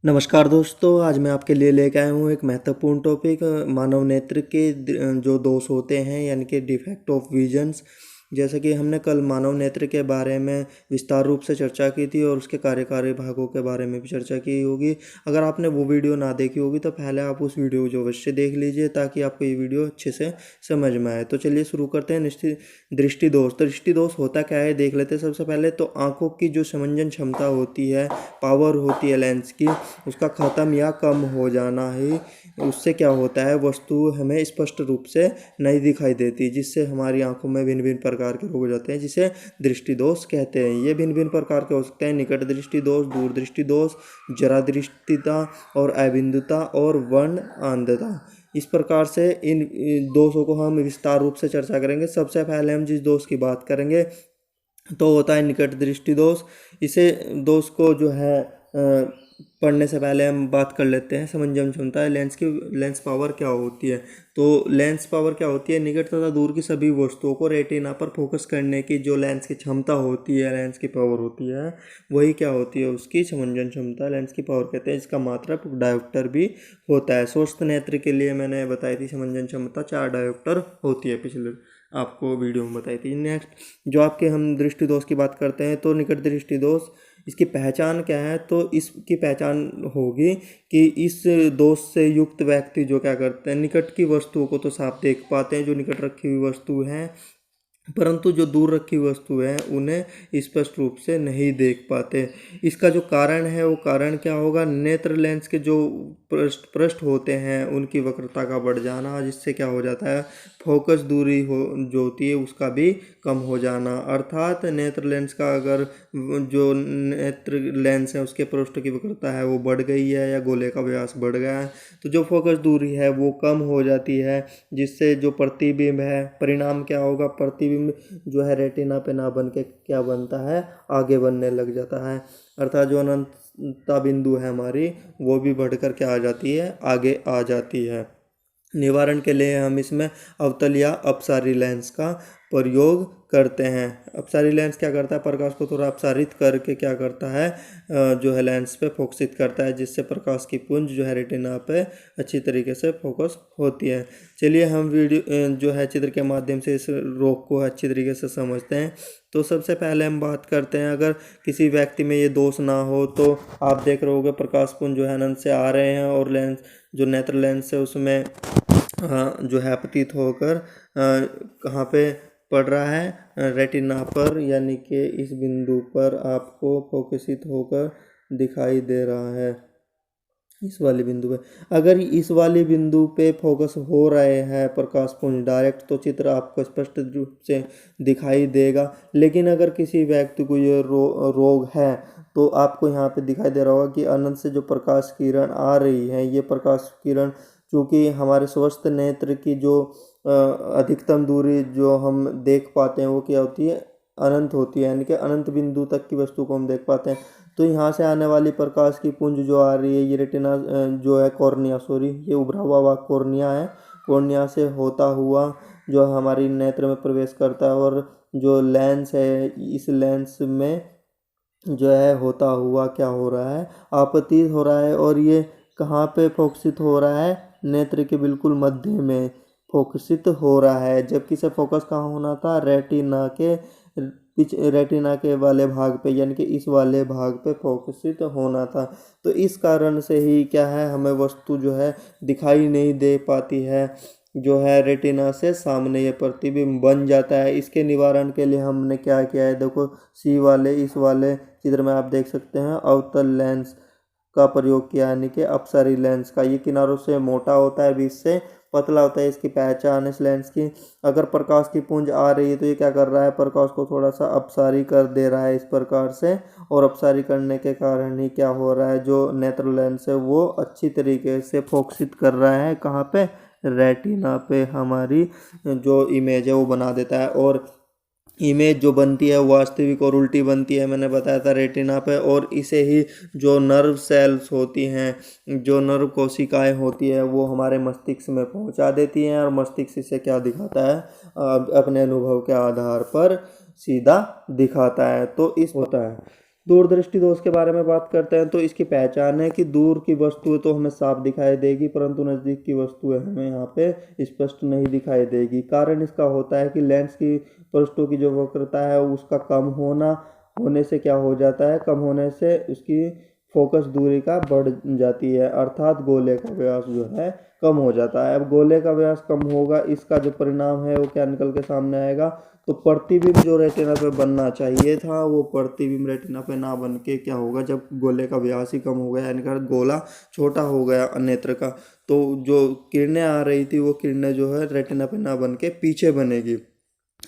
नमस्कार दोस्तों, आज मैं आपके लिए लेके आया हूँ एक महत्वपूर्ण टॉपिक मानव नेत्र के जो दोष होते हैं यानी कि डिफेक्ट ऑफ विजन्स। जैसा कि हमने कल मानव नेत्र के बारे में विस्तार रूप से चर्चा की थी और उसके कार्यकारी भागों के बारे में भी चर्चा की होगी। अगर आपने वो वीडियो ना देखी होगी तो पहले आप उस वीडियो को अवश्य देख लीजिए ताकि आपको ये वीडियो अच्छे से समझ में आए। तो चलिए शुरू करते हैं। दृष्टि दोष। तो दृष्टि दोष होता क्या है देख लेते हैं। सबसे पहले तो आँखों की जो समंजन क्षमता होती है, पावर होती है लेंस की, उसका ख़त्म या कम हो जाना ही उससे क्या होता है, वस्तु हमें स्पष्ट रूप से नहीं दिखाई देती, जिससे हमारी आंखों में भिन्न भिन्न प्रकार के रोग हो जाते हैं, जिसे दृष्टि दोष कहते हैं। ये भिन्न भिन्न प्रकार के हो सकते हैं: निकट दृष्टि दोष, दूर दृष्टि दोष, जरा दृष्टिता और अबिंदुता और वर्ण अंधता। इस प्रकार से इन दोषों को हम विस्तार रूप से चर्चा करेंगे। सबसे पहले हम जिस दोष की बात करेंगे तो होता है निकट दृष्टि दोष। इसे दोष को जो है पढ़ने से पहले हम बात कर लेते हैं समंजन क्षमता है लेंस पावर क्या होती है। तो लेंस पावर क्या होती है? निकट तथा दूर की सभी वस्तुओं को रेटिना पर फोकस करने की जो लेंस की क्षमता होती है, लेंस की पावर होती है, वही क्या होती है? उसकी समंजन क्षमता लेंस की पावर कहते हैं। इसका मात्रक डायोप्टर भी होता है। स्वस्थ नेत्र के लिए मैंने बताई थी समंजन क्षमता 4 डायोप्टर होती है, पिछले आपको वीडियो में बताई थी। नेक्स्ट जो आपके हम दृष्टि दोष की बात करते हैं तो निकट दृष्टि दोष, इसकी पहचान क्या है? तो इसकी पहचान होगी कि इस दोष से युक्त व्यक्ति जो क्या करते हैं, निकट की वस्तुओं को तो साफ देख पाते हैं, जो निकट रखी हुई वस्तु है, परंतु जो दूर रखी वस्तु है उन्हें स्पष्ट रूप से नहीं देख पाते। इसका जो कारण है वो कारण क्या होगा? नेत्र लेंस के जो पृष्ठ होते हैं उनकी वक्रता का बढ़ जाना, जिससे क्या हो जाता है, फोकस दूरी हो जो होती है उसका भी कम हो जाना। अर्थात नेत्र लेंस का अगर जो नेत्र लेंस है उसके पृष्ठ की वक्रता है वो बढ़ गई है या गोले का व्यास बढ़ गया है तो जो फोकस दूरी है वो कम हो जाती है, जिससे जो प्रतिबिंब है, परिणाम क्या होगा? प्रतिबिंब जो है रेटिना पे ना बन के क्या बनता है, आगे बनने लग जाता है। अर्थात जो अनंतता बिंदु है हमारी वो भी बढ़कर क्या आ जाती है, आगे आ जाती है। निवारण के लिए हम इसमें अवतल या अपसारी लेंस का प्रयोग करते हैं। अपसारी लेंस क्या करता है? प्रकाश को थोड़ा अपसारित करके क्या करता है, जो है लेंस पे फोकसित करता है, जिससे प्रकाश की पुंज जो है रेटिना पे अच्छी तरीके से फोकस होती है। चलिए हम वीडियो जो है चित्र के माध्यम से इस रोग को अच्छी तरीके से समझते हैं। तो सबसे पहले हम बात करते हैं, अगर किसी व्यक्ति में ये दोष ना हो तो आप देख रहे होगे प्रकाश पुंज जो है अनंत से आ रहे हैं और लेंस जो नेत्र लेंस है उसमें जो है अपतित होकर कहाँ पे पड़ रहा है, रेटिना पर, यानी कि इस बिंदु पर आपको फोकसित होकर दिखाई दे रहा है, इस वाले बिंदु पे। अगर इस वाले बिंदु पे फोकस हो रहे हैं प्रकाश पुंज डायरेक्ट तो चित्र आपको स्पष्ट रूप से दिखाई देगा। लेकिन अगर किसी व्यक्ति को ये रोग है तो आपको यहाँ पे दिखाई दे रहा होगा कि अनंत से जो प्रकाश किरण आ रही है, ये प्रकाश किरण चूँकि हमारे स्वस्थ नेत्र की जो अधिकतम दूरी जो हम देख पाते हैं वो क्या होती है, अनंत होती है, यानी कि अनंत बिंदु तक की वस्तु को हम देख पाते हैं। तो यहाँ से आने वाली प्रकाश की पुंज जो आ रही है ये रेटिना जो है कॉर्निया, ये उभरा हुआ कॉर्निया है, कॉर्निया से होता हुआ जो हमारी नेत्र में प्रवेश करता है और जो लेंस है इस लेंस में जो है होता हुआ क्या हो रहा है, आपतित हो रहा है। और ये कहाँ पे फोकसित हो रहा है? नेत्र के बिल्कुल मध्य में फोकसित हो रहा है, जबकि इसे फोकस कहाँ होना था? रेटिना के वाले भाग पे, यानी कि इस वाले भाग पे फोकसित होना था। तो इस कारण से ही क्या है, हमें वस्तु जो है दिखाई नहीं दे पाती है, जो है रेटिना से सामने ये प्रतिबिंब बन जाता है। इसके निवारण के लिए हमने क्या किया है, देखो इस वाले चित्र में आप देख सकते हैं अवतल लेंस का प्रयोग किया, यानी कि अपसारी लेंस का। ये किनारों से मोटा होता है, बीच से पतला होता है। इसकी पहचान इस लेंस की, अगर प्रकाश की पुंज आ रही है तो ये क्या कर रहा है, प्रकाश को थोड़ा सा अपसारी कर दे रहा है इस प्रकार से, और अपसारी करने के कारण ही क्या हो रहा है, जो नेत्र लेंस है वो अच्छी तरीके से फोकसित कर रहा है कहाँ पे, रेटिना पे हमारी जो इमेज है वो बना देता है। और इमेज जो बनती है वास्तविक और उल्टी बनती है, मैंने बताया था रेटिना पे। और इसे ही जो नर्व सेल्स होती हैं, जो नर्व कोशिकाएं होती है, वो हमारे मस्तिष्क में पहुंचा देती हैं और मस्तिष्क इसे क्या दिखाता है, अपने अनुभव के आधार पर सीधा दिखाता है। तो इस होता है। दूरदृष्टि दोष के बारे में बात करते हैं तो इसकी पहचान है कि दूर की वस्तुएं तो हमें साफ दिखाई देगी, परंतु नज़दीक की वस्तुएं हमें यहाँ पे स्पष्ट नहीं दिखाई देगी। कारण इसका होता है कि लेंस की पृष्ठों की जो वक्रता है उसका कम होने से क्या हो जाता है, कम होने से उसकी फोकस दूरी का बढ़ जाती है, अर्थात गोले का व्यास जो है कम हो जाता है। अब गोले का व्यास कम होगा, इसका जो परिणाम है वो क्या निकल के सामने आएगा, तो प्रतिबिंब जो रेटिना पे बनना चाहिए था वो प्रतिबिंब रेटिना पे ना बन के क्या होगा, जब गोले का व्यास ही कम हो गया यानी कि गोला छोटा हो गया नेत्र का, तो जो किरणें आ रही थी वो किरणें जो है रेटिना पे ना बन के पीछे बनेगी।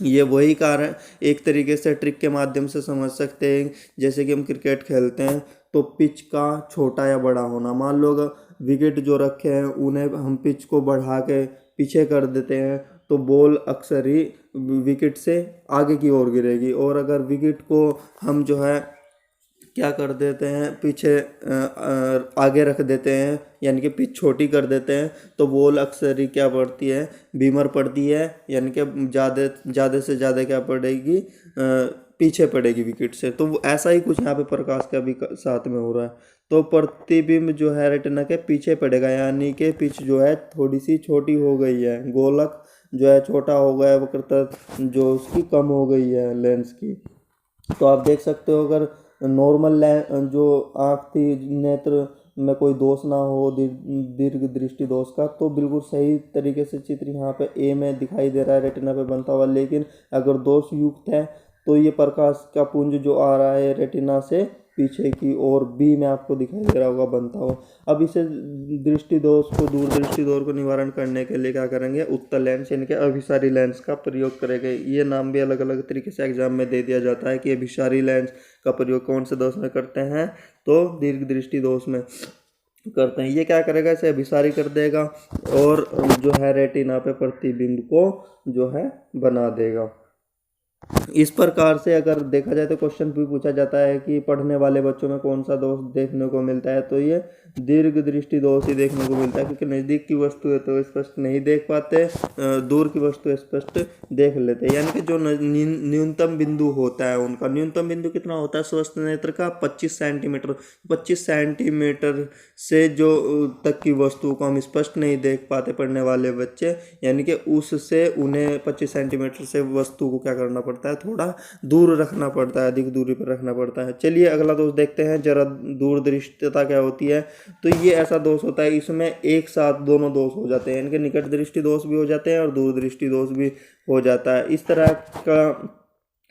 ये वही कारण एक तरीके से ट्रिक के माध्यम से समझ सकते हैं। जैसे कि हम क्रिकेट खेलते हैं तो पिच का छोटा या बड़ा होना, मान लो अगर विकेट जो रखे हैं उन्हें हम पिच को बढ़ा के पीछे कर देते हैं तो बॉल अक्सर ही विकेट से आगे की ओर गिरेगी, और अगर विकेट को हम जो है क्या कर देते हैं पीछे आगे रख देते हैं यानी कि पिच छोटी कर देते हैं तो बॉल अक्सर ही क्या पड़ती है, बीमर पड़ती है, यानी कि ज़्यादा से ज़्यादा क्या पड़ेगी, पीछे पड़ेगी विकेट से। तो ऐसा ही कुछ यहाँ पे प्रकाश का भी साथ में हो रहा है, तो प्रतिबिंब जो है रेटिना के पीछे पड़ेगा, यानी कि पिच जो है थोड़ी सी छोटी हो गई है, गोलक जो है छोटा हो गया है, वक्रता जो उसकी कम हो गई है लेंस की। तो आप देख सकते हो अगर नॉर्मल जो आँख थी नेत्र में कोई दोष ना हो दीर्घ दृष्टि दोष का, तो बिल्कुल सही तरीके से चित्र यहाँ पे ए में दिखाई दे रहा है रेटिना पे बनता हुआ। लेकिन अगर दोष युक्त है तो ये प्रकाश का पुंज जो आ रहा है रेटिना से पीछे की ओर बी में आपको दिखाई दे रहा होगा बनता हुआ। अब इसे दृष्टि दोष को दूर दृष्टि दोष को निवारण करने के लिए क्या करेंगे, उत्तल लेंस यानी कि अभिसारी लेंस का प्रयोग करेंगे। ये नाम भी अलग अलग तरीके से एग्जाम में दे दिया जाता है कि अभिसारी लेंस का प्रयोग कौन से दोष में करते हैं, तो दीर्घ दृष्टि दोष में करते हैं। ये क्या करेगा, इसे अभिसारी कर देगा और जो है रेटिना पे प्रतिबिंब को जो है बना देगा। इस प्रकार से अगर देखा जाए तो क्वेश्चन भी पूछा जाता है कि पढ़ने वाले बच्चों में कौन सा दोष देखने को मिलता है, तो ये दीर्घ दृष्टि दोष ही देखने को मिलता है, क्योंकि नज़दीक की वस्तु है तो स्पष्ट नहीं देख पाते, दूर की वस्तु स्पष्ट देख लेते हैं। यानी कि जो न्यूनतम बिंदु होता है उनका न्यूनतम बिंदु कितना होता है स्वस्थ नेत्र का, 25 सेंटीमीटर। 25 सेंटीमीटर से जो तक की वस्तु को हम स्पष्ट नहीं देख पाते पढ़ने वाले बच्चे, यानी कि उससे उन्हें 25 सेंटीमीटर से वस्तु को क्या करना पड़ता है, थोड़ा दूर रखना पड़ता है, अधिक दूरी पर रखना पड़ता है। चलिए अगला दोष देखते हैं जरा, दूरदृष्टिता क्या होती है। तो ये ऐसा दोष होता है, इसमें एक साथ दोनों दोष हो जाते हैं, इनके निकट दृष्टि दोष भी हो जाते हैं और दूरदृष्टि दोष भी हो जाता है। इस तरह का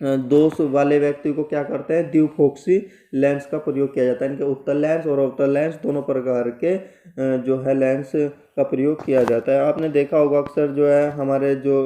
दोष वाले व्यक्ति को क्या करते हैं, द्विफोक्सी लेंस का प्रयोग किया जाता है। इनके उत्तल लेंस और अवतल लेंस दोनों प्रकार के जो है लेंस का प्रयोग किया जाता है। आपने देखा होगा अक्सर जो है हमारे जो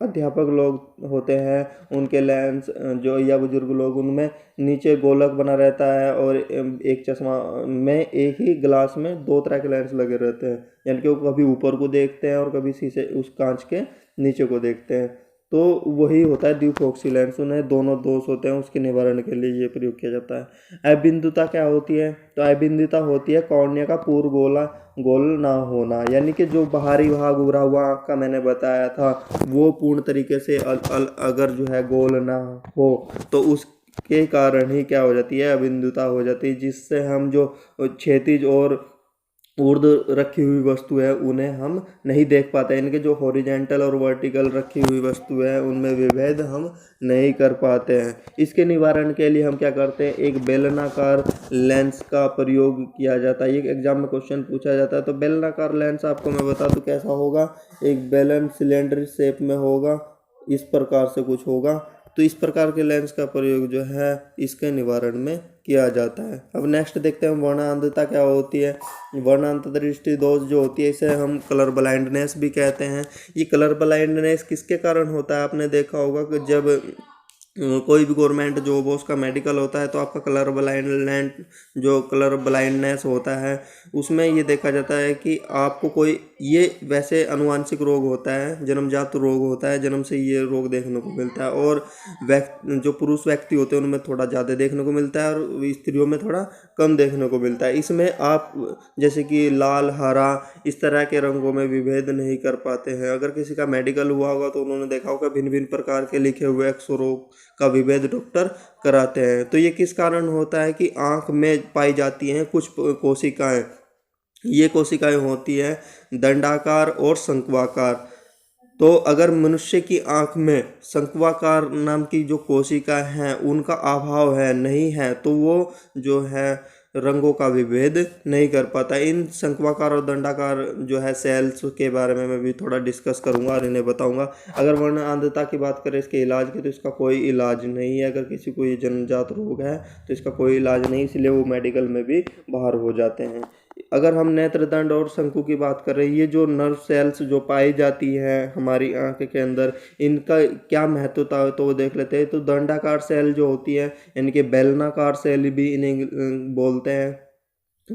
अध्यापक लोग होते हैं उनके लेंस जो या बुजुर्ग लोग, उनमें नीचे गोलक बना रहता है और एक चश्मा में एक ही ग्लास में 2 तरह के लेंस लगे रहते हैं, यानी कि वो कभी ऊपर को देखते हैं और कभी शीशे उस कांच के नीचे को देखते हैं, तो वही होता है द्विफोक्सी लेंस। उन्हें दोनों दोष होते हैं, उसके निवारण के लिए ये प्रयोग किया जाता है। अबिंदुता क्या होती है, तो अबिंदुता होती है कॉर्निया का पूर्ण गोल ना होना, यानी कि जो बाहरी भाग उभरा हुआ आँख का मैंने बताया था वो पूर्ण तरीके से अगर जो है गोल ना हो तो उसके कारण ही क्या हो जाती है, अबिंदुता हो जाती है, जिससे हम जो क्षैतिज और ऊर्ध्व रखी हुई वस्तु है उन्हें हम नहीं देख पाते, इनके जो हॉरिजेंटल और वर्टिकल रखी हुई वस्तु है उनमें विभेद हम नहीं कर पाते हैं। इसके निवारण के लिए हम क्या करते हैं, एक बेलनाकार लेंस का प्रयोग किया जाता है। ये एग्जाम में क्वेश्चन पूछा जाता है। तो बेलनाकार लेंस आपको मैं बता दूं कैसा होगा, एक बेलन सिलेंडर शेप में होगा, इस प्रकार से कुछ होगा। तो इस प्रकार के लेंस का प्रयोग जो है इसके निवारण में किया जाता है। अब नेक्स्ट देखते हैं वर्णांधता क्या होती है। वर्णांध दृष्टि दोष जो होती है इसे हम कलर ब्लाइंडनेस भी कहते हैं। ये कलर ब्लाइंडनेस किसके कारण होता है, आपने देखा होगा कि जब कोई भी गवर्नमेंट जॉब हो उसका मेडिकल होता है तो आपका कलर ब्लाइंडनेस होता है, उसमें ये देखा जाता है कि आपको कोई, ये वैसे अनुवांशिक रोग होता है, जन्मजात रोग होता है, जन्म से ये रोग देखने को मिलता है, और जो पुरुष व्यक्ति होते हैं उनमें थोड़ा ज़्यादा देखने को मिलता है और स्त्रियों में थोड़ा कम देखने को मिलता है। इसमें आप जैसे कि लाल, हरा, इस तरह के रंगों में विभेद नहीं कर पाते हैं। अगर किसी का मेडिकल हुआ होगा तो उन्होंने देखा होगा भिन्न भिन्न प्रकार के लिखे हुए का विभेद डॉक्टर कराते हैं। तो ये किस कारण होता है कि आँख में पाई जाती हैं कुछ कोशिकाएं। ये कोशिकाएं होती हैं दंडाकार और शंक्वाकार। तो अगर मनुष्य की आंख में शंक्वाकार नाम की जो कोशिका हैं उनका अभाव है, नहीं है, तो वो जो है रंगों का विभेद नहीं कर पाता। इन शंक्वाकार और दंडाकार जो है सेल्स के बारे में मैं भी थोड़ा डिस्कस करूंगा और इन्हें बताऊंगा। अगर वर्ण अंधता की बात करें इसके इलाज की, तो इसका कोई इलाज नहीं है। अगर किसी को ये जन्मजात रोग है तो इसका कोई इलाज नहीं, इसलिए वो मेडिकल में भी बाहर हो जाते हैं। अगर हम नेत्रदंड और शंकु की बात कर रहे हैं, ये जो नर्व सेल्स जो पाई जाती हैं हमारी आंख के अंदर, इनका क्या महत्वता है तो वो देख लेते हैं। तो दंडाकार सेल जो होती है, यानी कि बेलनाकार सेल भी इन्हें बोलते हैं।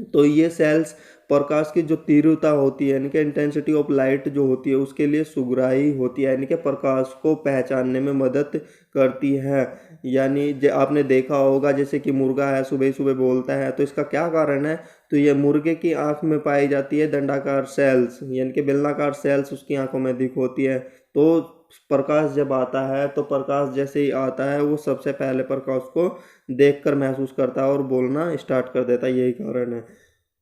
तो ये सेल्स प्रकाश की जो तीव्रता होती है, यानी कि इंटेंसिटी ऑफ लाइट जो होती है, उसके लिए सुग्राही होती है, यानी कि प्रकाश को पहचानने में मदद करती है। यानी आपने देखा होगा जैसे कि मुर्गा है सुबह सुबह बोलता है, तो इसका क्या कारण है? तो ये मुर्गे की आंख में पाई जाती है दंडाकार सेल्स, यानी कि बेलनाकार सेल्स उसकी आंखों में दिख होती है। तो प्रकाश जब आता है तो प्रकाश जैसे ही आता है वो सबसे पहले प्रकाश को देखकर महसूस करता है और बोलना स्टार्ट कर देता है, यही कारण है।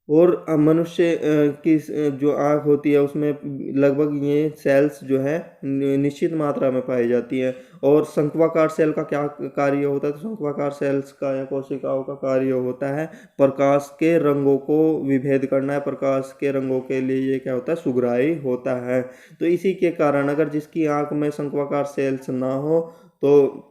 और मनुष्य की जो आँख होती है उसमें लगभग ये सेल्स जो है निश्चित मात्रा में पाई जाती है। और शंक्वाकार सेल का क्या कार्य होता है? तो शंक्वाकार सेल्स का या कोशिकाओं का कार्य होता है प्रकाश के रंगों को विभेद करना है। प्रकाश के रंगों के लिए ये क्या होता है? सुग्राही होता है। तो इसी के कारण अगर जिसकी आँख में शंक्वाकार सेल्स ना हो तो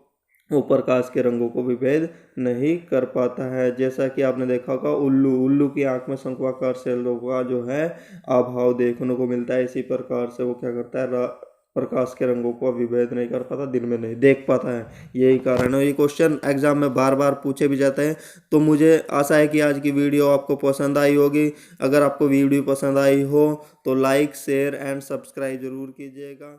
वो प्रकाश के रंगों को विभेद नहीं कर पाता है। जैसा कि आपने देखा होगा उल्लू की आंख में शंक्वाकार सेलों का जो है अभाव देखने को मिलता है। इसी प्रकार से वो क्या करता है? प्रकाश के रंगों को विभेद नहीं कर पाता, दिन में नहीं देख पाता है, यही कारण है। ये क्वेश्चन एग्जाम में बार बार पूछे भी जाते हैं। तो मुझे आशा है कि आज की वीडियो आपको पसंद आई होगी। अगर आपको वीडियो पसंद आई हो तो लाइक शेयर एंड सब्सक्राइब जरूर कीजिएगा।